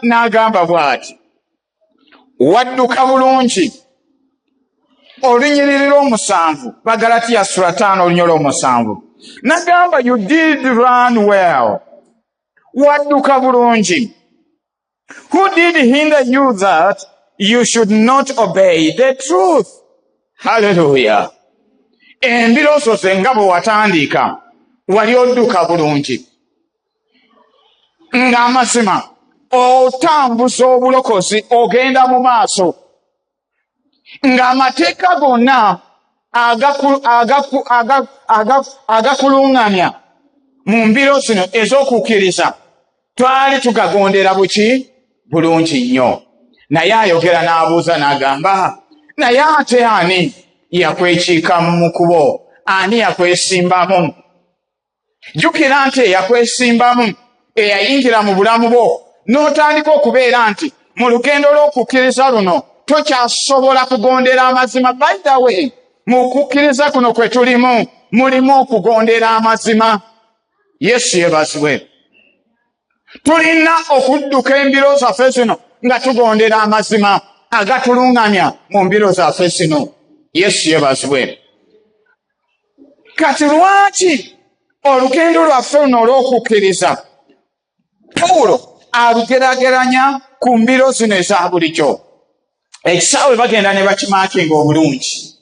n'agamba bw'ati, wadduka bulungi olunyiriri lw'omusanvu. Bagalatiya sura 5 olunyiriri lw'omusanvu. N'agamba you did run well. Wadduka bulungi. Who did hinder you that you should not obey the truth? Hallelujah. Embirooso nga bwe watandika wali odduka bulungi ng'amazima otambuza obulokozi ogenda mu maaso ng'amateeka gonna agakuluŋŋamya mu mbiro zino ez'okukkiriza twali tugagondera buki bulungi nnyo. Naye ayogera n'abuuza n'agamba, naye ate ani yakwekiika mu kubo? Ani yakwesimbamu? Jjukira nti eyakwesimbamu eyayingira mu bulamu bwo n'otandika okubeera nti mu lugendo lw'okukkiriza luno tokyasobola kugondera amazima. By the way, mu kukkiriza kuno kwe tulimu mulimu okugondera amazima. Yesu yeebazibwe. Tulina okudduka embiro zaffe zino nga tugondera amazima agatuluŋŋamya mu mbiro zaffe zino. Yesu yeebazibwe. Kati lwaki olugendo lwaffe luno olw'okukkiriza Pawulo alugeraageranya ku mbiro zino eza bulijjo? Ekisaawe bagenda ne bakimaakinga obulungi,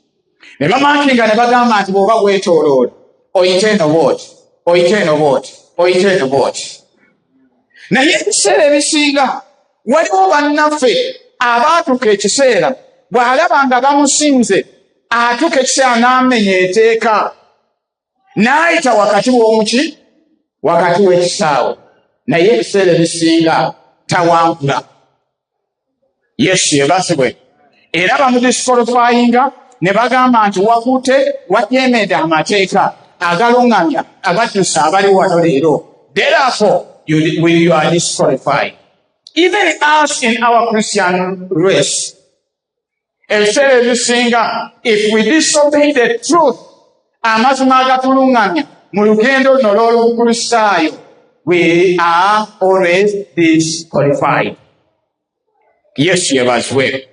ne bamaakinga ne bagamba nti bw'oba gwetooloola oyite eno bw'oti, oyite eno bw'oti, oyite eno bw'oti. Naye ebiseera ebisinga waliwo bannaffe abaatuka ekiseera bw'alaba nga bamusinze atuuka ekiseera n'amenya eteeka n'ayita wakati w'omuki, wakati w'ekisaawe. Naye ebiseera ebisinga tawangula. Yesu yeebazibwe. Era bamudisqualifyinga ne bagamba nti wakutte wajeemedde amateeka agaluŋŋamya abaddusi abali wano leero. Therefore you are disqualified. Even us in our Christian race, ebiseera ebisinga if we disobey the truth, amazima agatuluŋŋamya mu lugendo luno lw'olukristaayo, we are always disqualified. Yesu yeebazibwe.